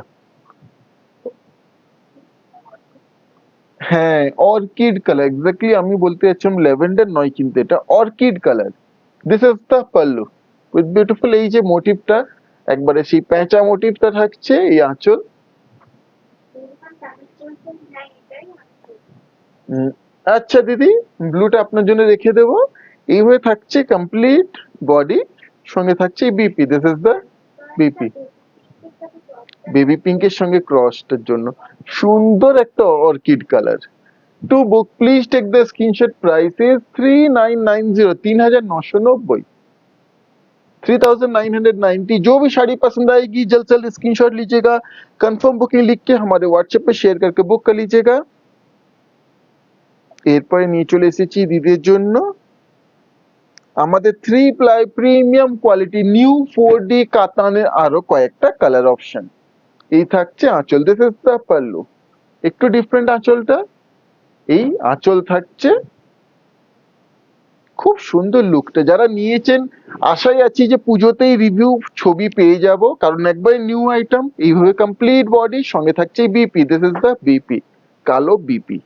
হ্যাঁ, অর্কিড কালার, এক্স্যাক্টলি আমি বলতে যাচ্ছিলাম ল্যাভেন্ডার নয়, কিন্তু এটা orchid colour. This is the pallu with beautiful এই যে মোটিভটা, একবারে সেই প্যাঁচা মোটিভটা থাকছে। এই আঁচল, আচ্ছা দিদি, ব্লুটা আপনার জন্য রেখে দেবো। এইভাবে থাকছে কমপ্লিট বডি, সঙ্গে থাকছে BP, this is the BP. Baby পিঙ্কের সঙ্গে ক্রসটার জন্য সুন্দর একটা orchid colour. To book please take the screenshot, price is 3990, 3990, 3990। जो भी साड़ी पसंद आएगी जल्द से जल्द स्क्रीनशॉट लीजिएगा, कंफर्म बुकिंग लिख के हमारे व्हाट्सएप पे शेयर करके बुक कर लीजिएगा। এরপরে নিয়ে চলে এসেছি দিদির জন্য আমাদের 3 ply premium quality new 4D কাতানের আরো কয়েকটা কালার অপশন। এই থাকছে আঁচল, দিস ইজ দ্য পাল্লু। একটু ডিফারেন্ট আঁচলটা, এই আঁচল থাকছে, খুব সুন্দর লুকটা। যারা নিয়েছেন আশায় আছি যে পুজোতেই রিভিউ ছবি পেয়ে যাব, কারণ একবারে নিউ আইটেম। এইভাবে কমপ্লিট বডি, সঙ্গে থাকছে BP, this is the BP, কালো BP.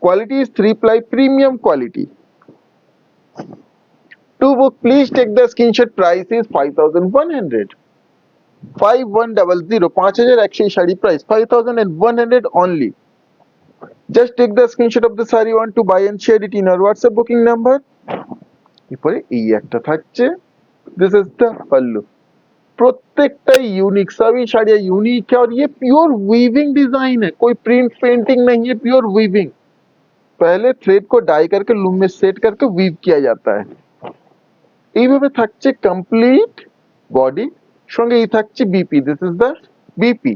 Quality is 3 ply premium quality. To book please take the screenshot, price is 5100, 5100, 5100 sari price 5100 only. Just take the screenshot of the saree you want to buy and share it in our WhatsApp booking number। এরপরে এই একটা থাকছে, this is the pallu. प्रत्येकटा unique, सभी साड़ियाँ unique है और ये प्योर वीविंग डिजाइन है, कोई प्रिंट पेंटिंग नहीं है, प्योर वीविंग। पहले थ्रेड को डाई करके लूम में सेट करके वीव किया जाता है। এইভাবে থাকছে কমপ্লিট বডি, সঙ্গে এই থাকছে BP, this is the BP.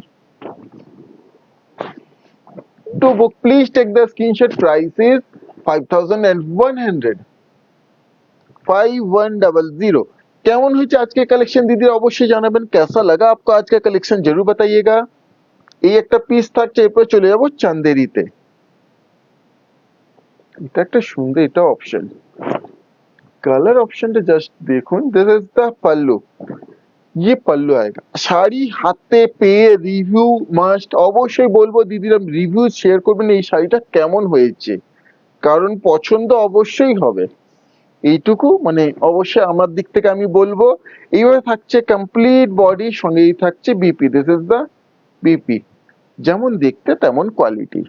To book please take the screenshot, price is 5100, 5100। কেমন হয়েছে আজকে কালেকশন দিদি অবশ্যই জানাবেন। कैसा लगा आपको आज का कलेक्शन जरूर बताइएगा। এই একটা পিস থাকছে, এরপর চলে যাব চান্দেরিতে। এটা একটা সুন্দর, এটা অপশন, কালার অপশনটা জাস্ট দেখুন, দিস ইজ দ্য পাল্লু। ये पल्लू आएगा। শাড়ি হাতে পেয়ে রিভিউ মাস্ট, অবশ্যই বলবো দিদিরা রিভিউ শেয়ার করবেন এই শাড়িটা কেমন হয়েছে, কারণ পছন্দ অবশ্যই হবে। এইটুকু মানে অবশ্যই আমার দিক থেকে আমি বলবো। এইভাবে থাকছে কমপ্লিট বডি, সঙ্গেই থাকছে BP, this is the BP. যেমন দেখতে তেমন quality.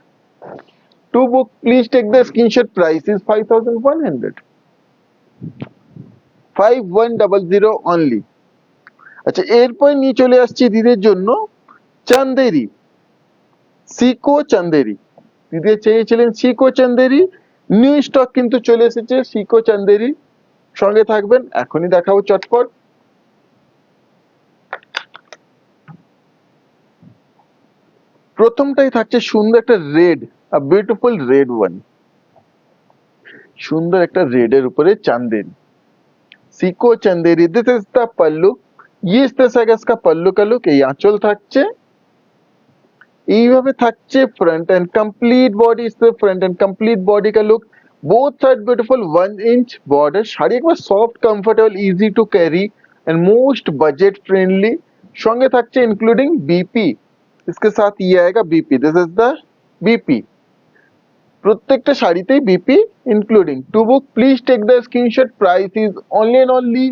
To book please take the screenshot, price is 5100, 5100 only. আচ্ছা, এরপর নিয়ে চলে আসছি দিদির জন্য চান্দেরি, সিকো চান্দেরি। দিদি চেয়েছিলেন সিকো চান্দেরি, নিউ স্টক কিন্তু চলে এসেছে সিকো চান্দেরি। সঙ্গে থাকবেন, এখনই দেখাবো চটপট। প্রথমটাই থাকছে সুন্দর একটা রেড, বিউটিফুল রেড ওয়ান, সুন্দর একটা রেড এর উপরে চান্দেরি, সিকো Chanderi. This is the pallu, ये इस तरह से इसका पल्लू का लुक, এই আঁচল থাকছে, এইভাবে থাকছে front and complete body, is the front and complete body का look. Both side beautiful 1 inch border, sari একবার soft, comfortable, easy to carry and most budget friendly. সঙ্গে থাকছে ইনক্লুডিং बीपी, इसके साथ ये आएगा BP, this is the BP. প্রত্যেকটা শাড়িতেই BP including. To book please take the screenshot, price is only and only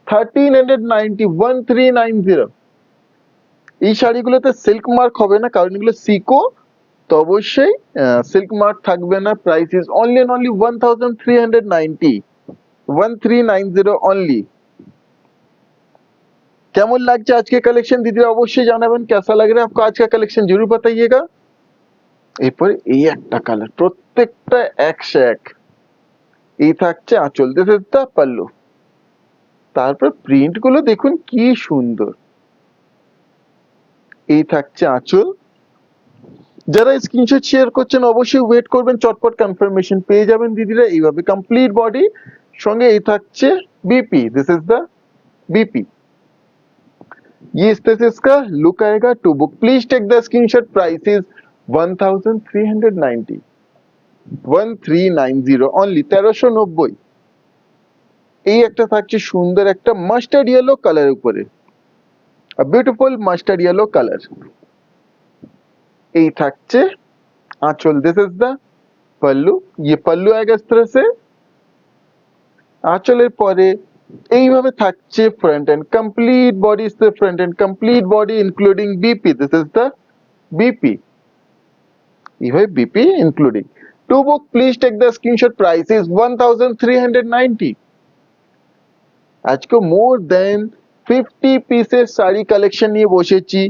1390, 1390। এই শাড়িগুলোতে সিল্ক মার্ক হবে না, কারণ এগুলো সিকো, তো অবশ্যই সিল্ক মার্ক থাকবে না। Price is only and only 1390, 1390 only. কেমন লাগছে আজকে কালেকশন দিদিরা অবশ্যই জানাবেন, कैसा लग रहा है आपको आज का कलेक्शन जरूर बताइएगा। এরপরে এই একটা কালার, প্রত্যেকটা একশো এক। এই থাকছে আঁচল, দিস ইজ দ্য পাল্লু। তারপর প্রিন্ট গুলো দেখুন কি সুন্দর। এই থাকছে আঁচল। যারা স্ক্রিনশট শেয়ার করছেন অবশ্যই ওয়েট করবেন, চটপট কনফার্মেশন পেয়ে যাবেন দিদিরা। এইভাবে কমপ্লিট বডি, সঙ্গে এই থাকছে BP, this is the BP. ये इस तरह से इसका लुक आएगा। To book please take the screenshot, price is 1390, 1390 only, 1390। এই একটা থাকছে সুন্দর একটা মাস্টার্ড ইয়েলো কালার উপরে, বিউটিফুল মাস্টার্ড ইয়েলো কালার। এই থাকছে আঁচল, দিস ইজ দ্য पल्लू, ये पल्लू आएगा इस तरह से। আঁচলের পরে এইভাবে থাকছে front and complete body, is the front and complete body including BP, this is the BP. এইভাবে BP including. To book please take the screenshot, price is 1390। আজকে মোর দেন 50 পিসের শাড়ি কালেকশন নিয়ে বসেছি।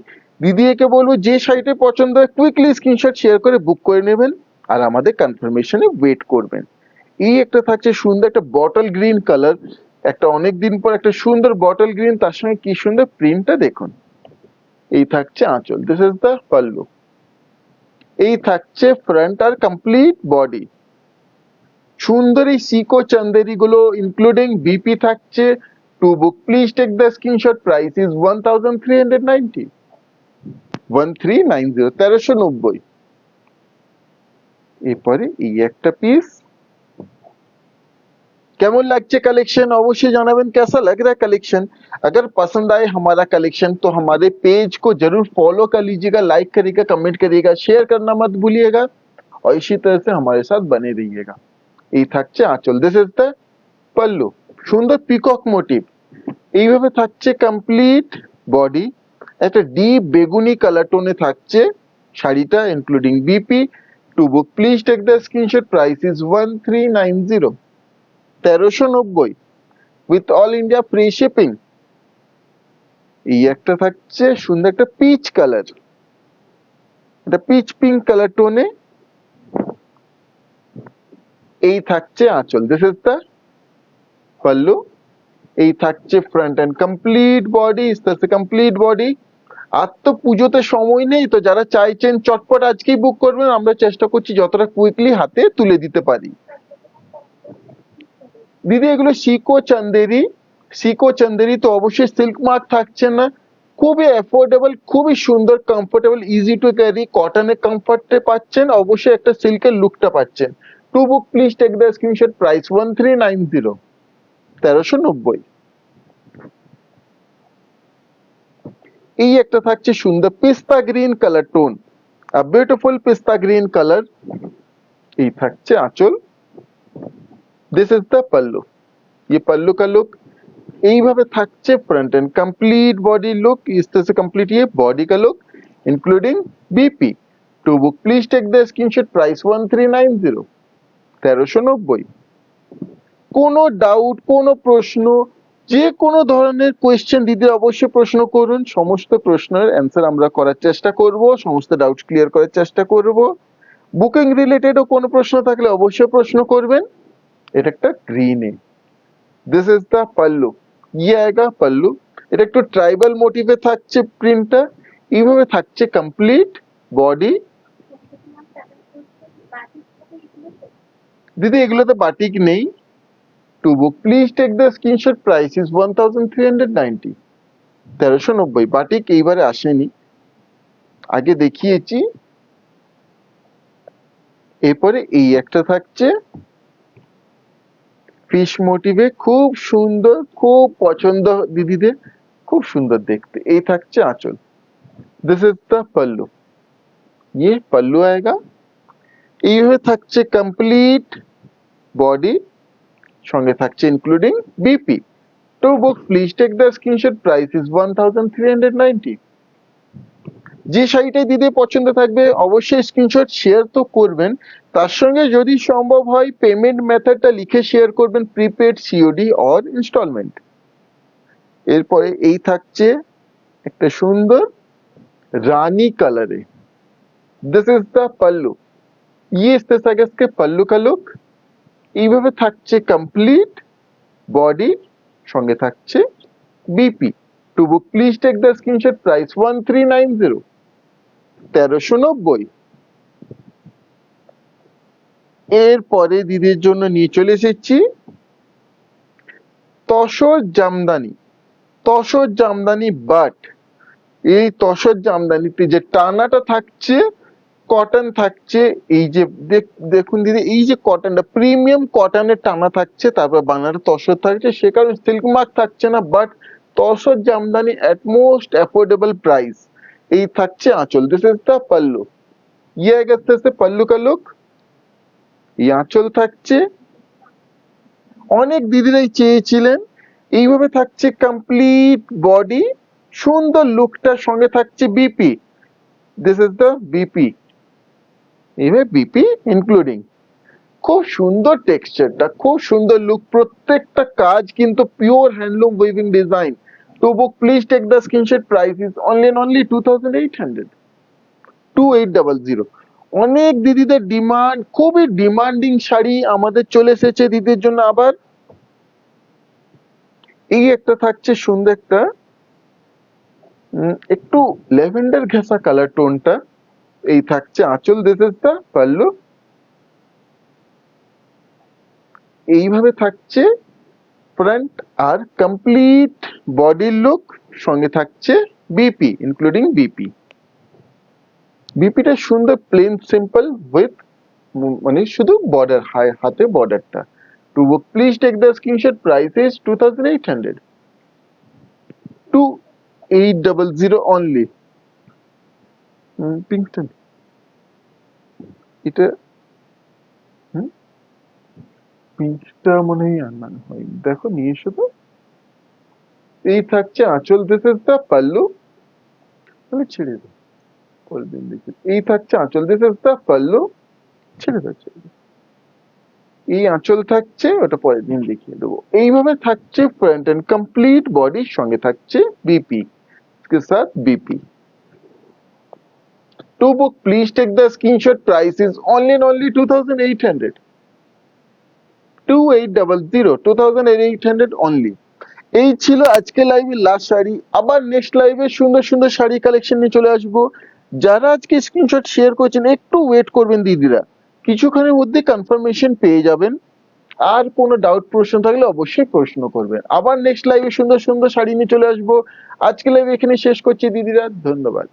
দিদিকে বলবো যে শাড়িটা পছন্দ হয় কুইকলি স্ক্রিনশট শেয়ার করে বুক করে নেবেন, আর আমাদের কনফার্মেশনে ওয়েট করবেন। এই একটা থাকছে সুন্দর একটা বটল গ্রিন কালার, একটা অনেক দিন পর একটা সুন্দর বটল গ্রিন, তার সঙ্গে কি সুন্দর প্রিন্টটা দেখুন। এই থাকছে আঁচল, দিস ইজ দ্য পাল্লু। এই থাকছে ফ্রন্ট আর কমপ্লিট বডি। সুন্দর এই সিকো চান্দেরি গুলো ইনক্লুডিং बीपी থাকছে। To book please take the screenshot, price is 1390, 1390, 1390। এরপরে এই একটা পিস। কেমন লাগছে कलेक्शन अवश्य জানাবেন, कैसा लग रहा है कलेक्शन। अगर पसंद आए हमारा कलेक्शन तो हमारे पेज को जरूर फॉलो कर लीजिएगा, लाइक करिएगा, कमेंट करिएगा, शेयर करना मत भूलिएगा, और इसी तरह से हमारे साथ बने रहिएगा। এই থাকছে আঁচল, দিস ইজ দ্য পাল্লু, সুন্দর পিকক মোটিভ। এইভাবে থাকছে কমপ্লিট বডি, একটা ডিপ বেগুনি কালার টোনে থাকছে শাড়িটা including BP. To book please take the screenshot, price is 1390, 1390 with all India free shipping. এই একটা থাকছে সুন্দর একটা পিচ কালার, এটা পিচ পিঙ্ক কালার টোনে। এই থাকছে আঁচল, দিস ইজ দ্য পাল্লু। এই থাকছে front and complete body, is the complete body. আর তো পুজোতে সময় নেই, তো যারা চাইছেন চটপট আজকেই বুক করবেন, আমরা চেষ্টা করছি যতটা কুইকলি হাতে তুলে দিতে পারি। দিদি এগুলো সিকো চান্দেরি, সিকো চান্দেরি তো অবশ্যই সিল্ক মার্ক থাকছে না, খুবই অ্যাফোর্ডেবল, খুবই সুন্দর, কমফোর্টেবল, ইজি টু ক্যারি, কটনের কমফর্টে পাচ্ছেন, অবশ্যই একটা সিল্কের লুকটা পাচ্ছেন। To book please take the screenshot, price 1390, 1390। এই একটা থাকছে সুন্দর pista green colour tone, beautiful pista green colour. এই থাকছে আঁচল, দিস ইজ দ্য পাল্লু, ये पल्लू का लुक। এইভাবে থাকছে front and complete body look, इस तरह से कंप्लीट ये बॉडी का look including BP. To book please take the screenshot, price 1390, 1390। কোনো ডাউট, কোনো প্রশ্ন, যে কোনো ধরনের কোয়েশ্চেন দিদি অবশ্যই প্রশ্ন করুন, সমস্ত প্রশ্নের অ্যান্সার আমরা করার চেষ্টা করব, সমস্ত ডাউট ক্লিয়ার করার চেষ্টা করব। বুকিং রিলেটেডও কোনো প্রশ্ন থাকলে অবশ্যই প্রশ্ন করবেন। এটা একটা গ্রিনে, দিস ইজ দ্য পাল্লু, ইয়ে আয়েগা পাল্লু। এটা একটু ট্রাইবাল মোটিভে থাকছে প্রিন্টটা, এইভাবে থাকছে কমপ্লিট বডি। দিদি এগুলোতে বাটিক নেই। To book please take the screenshot, price is 1390, 1390। Batik এইবারে আসেনি, আগে দেখিয়েছি। এরপরে এই একটা থাকছে ফিশ মোটিভে, খুব সুন্দর, খুব পছন্দ দিদিদের, খুব সুন্দর দেখতে। এই থাকছে আঁচল, দিস ইজ দ্য পাল্লু, ইয়ে পাল্লু আয়েগা। এইভাবে থাকছে কমপ্লিট বডি, সঙ্গে থাকছে including BP. To book please take the screenshot, price is 1390। যে শাড়িটাই দিদি পছন্দ থাকবে অবশ্যই স্ক্রিনশট শেয়ার তো করবেন, তার সঙ্গে যদি সম্ভব হয় পেমেন্ট মেথডটা লিখে শেয়ার করবেন, প্রিপেড, সিওডি অর ইনস্টলমেন্ট। এরপরে এই থাকছে একটা সুন্দর রানী কালারে, দিস ইজ দ্য পাল্লু, ये इस तरह से इसके पल्लू का लुक। এইভাবে থাকছে কমপ্লিট বডি, সঙ্গে থাকছে BP. To book please take the screenshot, price 1390, 1390। এরপরে দিদির জন্য নিয়ে চলে এসেছি তসর জামদানি, তসর জামদানি। বাট এই তসর জামদানিতে যে টানাটা থাকছে, কটন থাকছে, এই যে দেখুন দিদি, এই যে কটনটা প্রিমিয়াম কটনের টানা থাকছে, তারপর বানার তসর থাকছে, সে কারণে সিল্ক মার্ক থাকছে না, but tussar Jamdani at most affordable price. এই থাকছে আঁচল, দিস ইজ দ্য পাল্লু, ইয়ে গেছে পাল্লু কা লুক। এই আঁচল থাকছে, অনেক দিদিরাই চেয়েছিলেন। এইভাবে থাকছে কমপ্লিট বডি, সুন্দর লুকটার সঙ্গে থাকছে BP, this is the BP, এইভাবে বিপি ইনক্লুডিং। খুব সুন্দর টেক্সচারটা, খুব সুন্দর লুক, প্রত্যেকটা কাজ কিন্তু pure handloom weaving design. To book please take the screenshot, price is only 2800, 2800। অনেক দিদিদের ডিমান্ড, খুবই ডিমান্ডিং শাড়ি আমাদের চলে এসেছে দিদির জন্য আবার। এই একটা থাকছে সুন্দর একটা একটু ল্যাভেন্ডার ঘেঁষা কালার টোনটা। এই থাকছে আঁচল, দিস ইজ দ্য পাল্লু। এইভাবে থাকছে ফ্রন্ট আর কমপ্লিট বডির লুক, সঙ্গে থাকছে বিপি ইনক্লুডিং বিপি। বিপিটা সুন্দর প্লেন সিম্পল উইথ মানে শুধু বর্ডার, হাতে বর্ডারটা। To book please take the screenshot, price is 2800, 2800 only. পিঙ্কটা এটা পিঙ্কটা মনে হয় আনানো হয়, দেখো নিয়ে এসো তো। এই থাকছে আঁচল, দিস ইজ দ্য পাল্লু, তাহলে ছেড়ে দাও, পরের দিন দেখি। এই থাকছে আঁচল, দিস ইজ দ্য পাল্লু, ছেড়ে দাও ছেড়ে দাও। এই আঁচল থাকছে, ওটা পরের দিন দেখিয়ে দেবো। এইভাবে থাকছে ফ্রন্ট এন্ড কমপ্লিট বডির সঙ্গে থাকছে বিপি, के साथ BP. To book, please take the screenshot. Price is only 2800, 2800, 2800 only। এই ছিল আজকে লাইভে লাস্ট শাড়ি। আবার নেক্সট লাইভে সুন্দর সুন্দর শাড়ি কালেকশন নিয়ে চলে আসবো। যারা আজকে স্ক্রিনশট শেয়ার করেছেন একটু ওয়েট করবেন দিদিরা, কিছুক্ষণের মধ্যে কনফার্মেশন পেয়ে যাবেন। আর কোনো ডাউট প্রশ্ন থাকলে অবশ্যই প্রশ্ন করবেন। আবার নেক্সট লাইভে সুন্দর সুন্দর শাড়ি নিয়ে চলে আসবো। আজকে লাইভ এখানে শেষ করছি দিদিরা, ধন্যবাদ।